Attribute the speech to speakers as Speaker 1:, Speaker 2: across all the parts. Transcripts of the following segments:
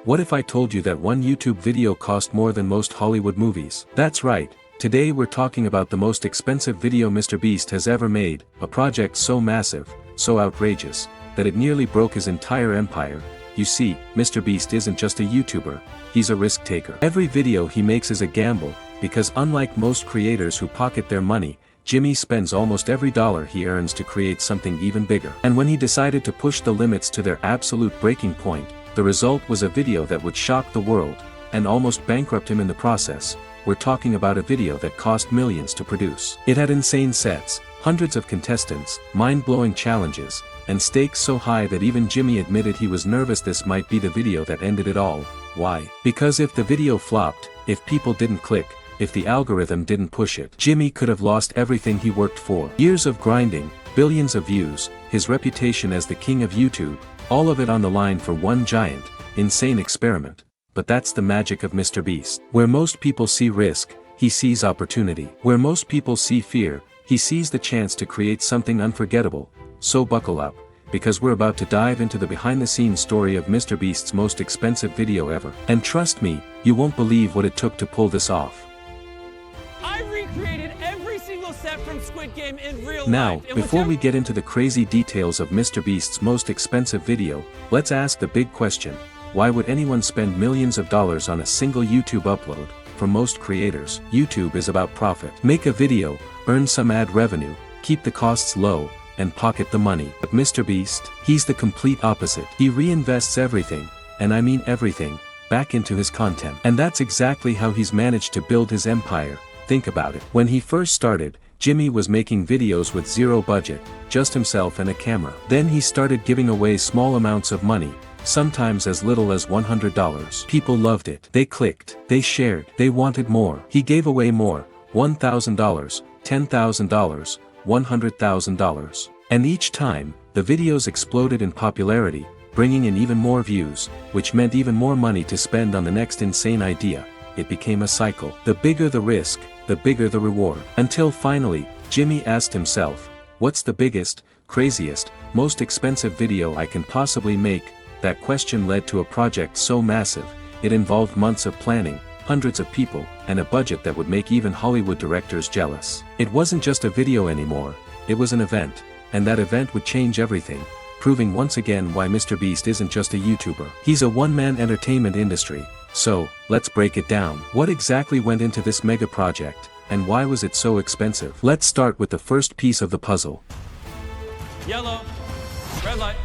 Speaker 1: What if I told you that one YouTube video cost more than most Hollywood movies? That's right, today we're talking about the most expensive video MrBeast has ever made, a project so massive, so outrageous, that it nearly broke his entire empire. You see, MrBeast isn't just a YouTuber, he's a risk taker. Every video he makes is a gamble, because unlike most creators who pocket their money, Jimmy spends almost every dollar he earns to create something even bigger. And when he decided to push the limits to their absolute breaking point, the result was a video that would shock the world, and almost bankrupt him in the process. We're talking about a video that cost millions to produce. It had insane sets, hundreds of contestants, mind-blowing challenges, and stakes so high that even Jimmy admitted he was nervous this might be the video that ended it all. Why? Because if the video flopped, if people didn't click, if the algorithm didn't push it, Jimmy could have lost everything he worked for. Years of grinding, billions of views, his reputation as the king of YouTube, all of it on the line for one giant, insane experiment. But that's the magic of MrBeast. Where most people see risk, he sees opportunity. Where most people see fear, he sees the chance to create something unforgettable. So buckle up, because we're about to dive into the behind-the-scenes story of MrBeast's most expensive video ever. And trust me, you won't believe what it took to pull this off.
Speaker 2: I recreated every single set from Squid Game in real life.
Speaker 1: Now, before we get into the crazy details of MrBeast's most expensive video, let's ask the big question. Why would anyone spend millions of dollars on a single YouTube upload? For most creators, YouTube is about profit. Make a video, earn some ad revenue, keep the costs low, and pocket the money. But MrBeast, he's the complete opposite. He reinvests everything, and I mean everything, back into his content. And that's exactly how he's managed to build his empire. Think about it. When he first started, Jimmy was making videos with zero budget, just himself and a camera. Then he started giving away small amounts of money, sometimes as little as $100. People loved it. They clicked, they shared, they wanted more. He gave away more, $1,000, $10,000, $100,000. And each time, the videos exploded in popularity, bringing in even more views, which meant even more money to spend on the next insane idea. It became a cycle. The bigger the risk, the bigger the reward. Until finally, Jimmy asked himself, what's the biggest, craziest, most expensive video I can possibly make? That question led to a project so massive, it involved months of planning, hundreds of people, and a budget that would make even Hollywood directors jealous. It wasn't just a video anymore, it was an event, and that event would change everything, proving once again why MrBeast isn't just a YouTuber. He's a one-man entertainment industry. So, let's break it down. What exactly went into this mega project, and why was it so expensive? Let's start with the first piece of the puzzle.
Speaker 2: Yellow, red light.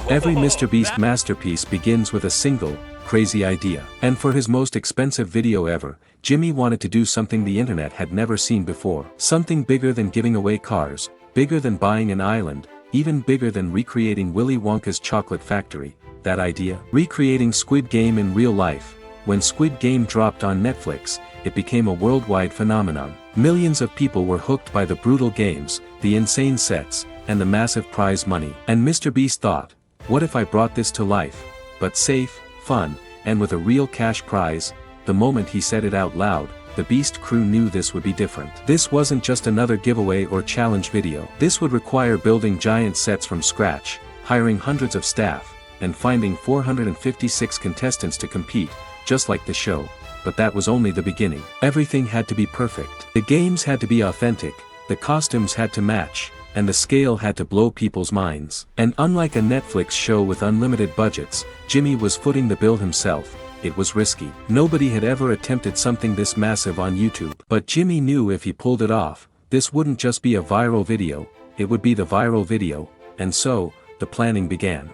Speaker 1: Every MrBeast masterpiece begins with a single, crazy idea. And for his most expensive video ever, Jimmy wanted to do something the internet had never seen before. Something bigger than giving away cars, bigger than buying an island, even bigger than recreating Willy Wonka's chocolate factory. That idea? Recreating Squid Game in real life. When Squid Game dropped on Netflix, it became a worldwide phenomenon. Millions of people were hooked by the brutal games, the insane sets, and the massive prize money. And MrBeast thought, what if I brought this to life? But safe, fun, and with a real cash prize. The moment he said it out loud, the Beast crew knew this would be different. This wasn't just another giveaway or challenge video. This would require building giant sets from scratch, hiring hundreds of staff, and finding 456 contestants to compete, just like the show. But that was only the beginning. Everything had to be perfect. The games had to be authentic, the costumes had to match, and the scale had to blow people's minds. And unlike a Netflix show with unlimited budgets, Jimmy was footing the bill himself. It was risky. Nobody had ever attempted something this massive on YouTube. But Jimmy knew if he pulled it off, this wouldn't just be a viral video, it would be the viral video. And so, the planning began.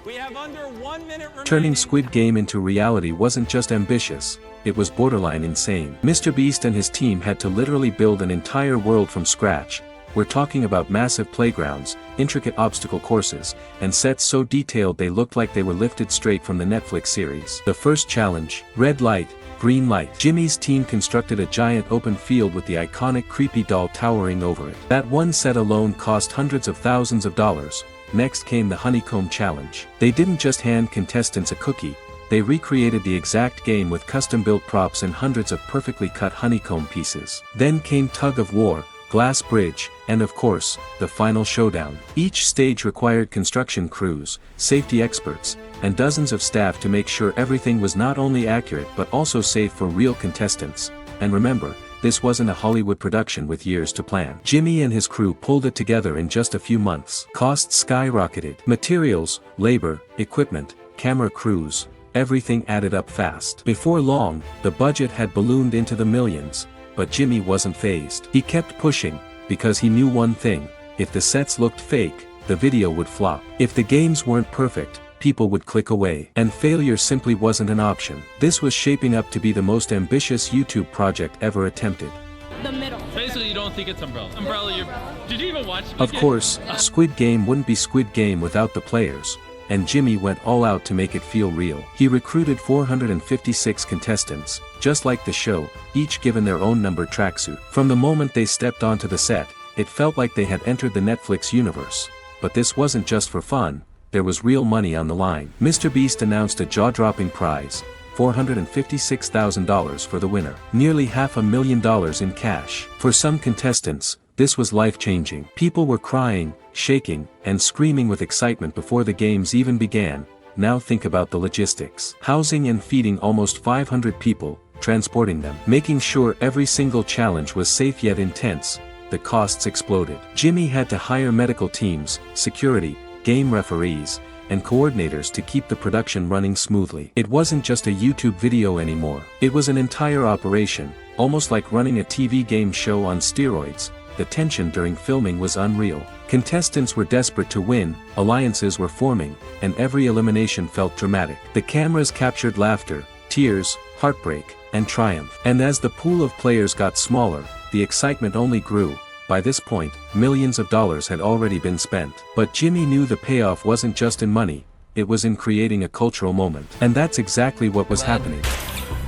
Speaker 2: We have under 1 minute remaining.
Speaker 1: Turning Squid Game into reality wasn't just ambitious, it was borderline insane. MrBeast and his team had to literally build an entire world from scratch. We're talking about massive playgrounds, intricate obstacle courses, and sets so detailed they looked like they were lifted straight from the Netflix series. The first challenge, red light, green light. Jimmy's team constructed a giant open field with the iconic creepy doll towering over it. That one set alone cost hundreds of thousands of dollars. Next came the honeycomb challenge. They didn't just hand contestants a cookie, they recreated the exact game with custom-built props and hundreds of perfectly cut honeycomb pieces. Then came tug of war, glass bridge, and of course, the final showdown. Each stage required construction crews, safety experts, and dozens of staff to make sure everything was not only accurate but also safe for real contestants. And remember, this wasn't a Hollywood production with years to plan. Jimmy and his crew pulled it together in just a few months. Costs skyrocketed. Materials, labor, equipment, camera crews, everything added up fast. Before long, the budget had ballooned into the millions, but Jimmy wasn't fazed. He kept pushing, because he knew one thing: if the sets looked fake, the video would flop. If the games weren't perfect, people would click away. And failure simply wasn't an option. This was shaping up to be the most ambitious YouTube project ever attempted.
Speaker 3: The middle.
Speaker 4: Basically, you don't think it's Umbrella. Did you even watch Squid
Speaker 1: Of
Speaker 4: Game?
Speaker 1: course, Squid Game wouldn't be Squid Game without the players, and Jimmy went all out to make it feel real. He recruited 456 contestants, just like the show, each given their own numbered tracksuit. From the moment they stepped onto the set, it felt like they had entered the Netflix universe. But this wasn't just for fun. There was real money on the line. MrBeast announced a jaw-dropping prize, $456,000 for the winner. Nearly $500,000 in cash. For some contestants, this was life-changing. People were crying, shaking, and screaming with excitement before the games even began. Now think about the logistics. Housing and feeding almost 500 people, transporting them, making sure every single challenge was safe yet intense. The costs exploded. Jimmy had to hire medical teams, security, game referees, and coordinators to keep the production running smoothly. It wasn't just a YouTube video anymore. It was an entire operation, almost like running a TV game show on steroids. The tension during filming was unreal. Contestants were desperate to win, alliances were forming, and every elimination felt dramatic. The cameras captured laughter, tears, heartbreak, and triumph. And as the pool of players got smaller, the excitement only grew. By this point, millions of dollars had already been spent. But Jimmy knew the payoff wasn't just in money, it was in creating a cultural moment. And that's exactly what was happening.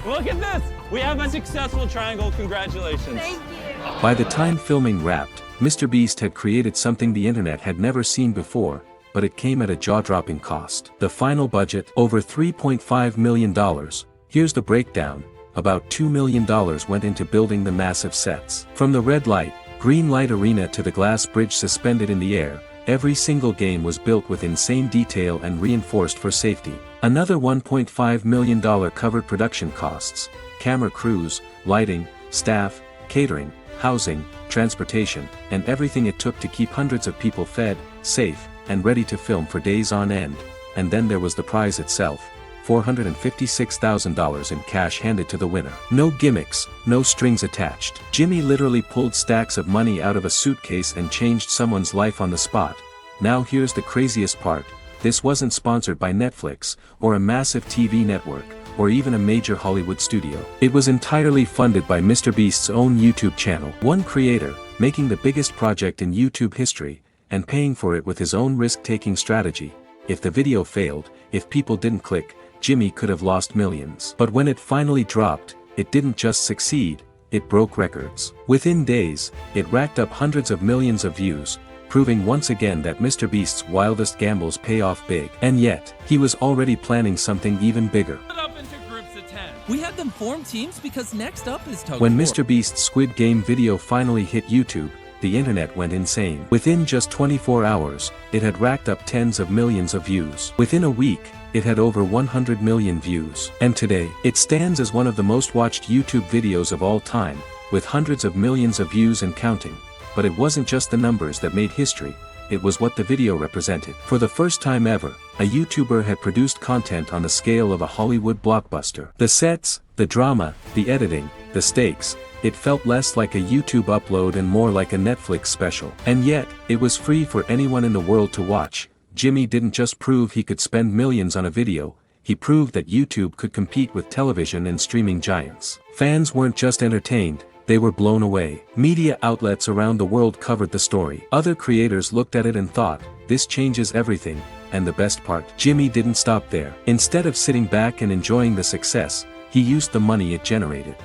Speaker 2: Look at this! We have a successful triangle. Congratulations.
Speaker 3: Thank you.
Speaker 1: By the time filming wrapped, MrBeast had created something the internet had never seen before, but it came at a jaw-dropping cost. The final budget, over $3.5 million. Here's the breakdown. About $2 million went into building the massive sets. From the red light, green light arena to the glass bridge suspended in the air, every single game was built with insane detail and reinforced for safety. Another $1.5 million covered production costs, camera crews, lighting, staff, catering, housing, transportation, and everything it took to keep hundreds of people fed, safe, and ready to film for days on end. And then there was the prize itself. $456,000 in cash handed to the winner. No gimmicks, no strings attached. Jimmy literally pulled stacks of money out of a suitcase and changed someone's life on the spot. Now here's the craziest part. This wasn't sponsored by Netflix, or a massive TV network, or even a major Hollywood studio. It was entirely funded by MrBeast's own YouTube channel. One creator, making the biggest project in YouTube history, and paying for it with his own risk-taking strategy. If the video failed, if people didn't click, Jimmy could have lost millions. But when it finally dropped, it didn't just succeed, it broke records. Within days, it racked up hundreds of millions of views, proving once again that MrBeast's wildest gambles pay off big. And yet, he was already planning something even bigger.
Speaker 4: Split up into groups of 10.
Speaker 5: We had them form teams because next up is Tug
Speaker 1: When
Speaker 5: of War.
Speaker 1: MrBeast's Squid Game video finally hit YouTube, the internet went insane. Within just 24 hours, it had racked up tens of millions of views. Within a week, it had over 100 million views. And today, it stands as one of the most watched YouTube videos of all time, with hundreds of millions of views and counting. But it wasn't just the numbers that made history, it was what the video represented. For the first time ever, a YouTuber had produced content on the scale of a Hollywood blockbuster. The sets, the drama, the editing, the stakes, it felt less like a YouTube upload and more like a Netflix special. And yet, it was free for anyone in the world to watch. Jimmy didn't just prove he could spend millions on a video, he proved that YouTube could compete with television and streaming giants. Fans weren't just entertained, they were blown away. Media outlets around the world covered the story. Other creators looked at it and thought, this changes everything. And the best part, Jimmy didn't stop there. Instead of sitting back and enjoying the success, he used the money it generated.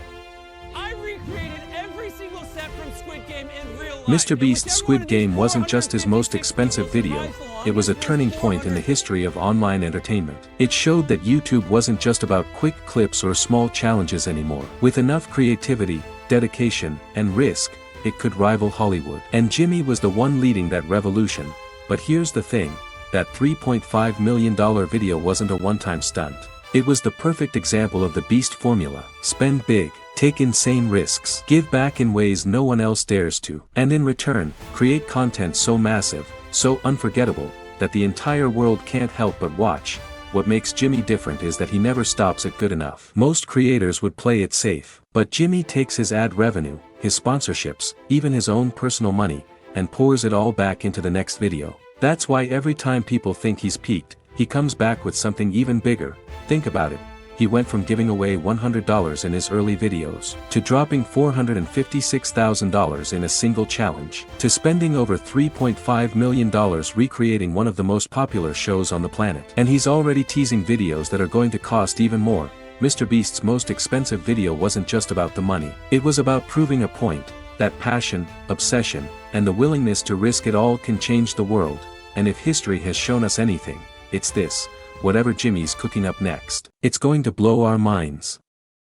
Speaker 2: I recreated every single set from Squid Game in real life.
Speaker 1: MrBeast's Squid Game wasn't just his most expensive video, it was a turning point in the history of online entertainment. It showed that YouTube wasn't just about quick clips or small challenges anymore. With enough creativity, dedication, and risk, it could rival Hollywood. And Jimmy was the one leading that revolution. But here's the thing, that $3.5 million video wasn't a one-time stunt. It was the perfect example of the Beast formula. Spend big, take insane risks, give back in ways no one else dares to, and in return, create content so massive, so unforgettable, that the entire world can't help but watch. What makes Jimmy different is that he never stops at good enough. Most creators would play it safe, but Jimmy takes his ad revenue, his sponsorships, even his own personal money, and pours it all back into the next video. That's why every time people think he's peaked, he comes back with something even bigger. Think about it. He went from giving away $100 in his early videos, to dropping $456,000 in a single challenge, to spending over $3.5 million recreating one of the most popular shows on the planet. And he's already teasing videos that are going to cost even more. MrBeast's most expensive video wasn't just about the money. It was about proving a point, that passion, obsession, and the willingness to risk it all can change the world. And if history has shown us anything, it's this: whatever Jimmy's cooking up next, it's going to blow our minds.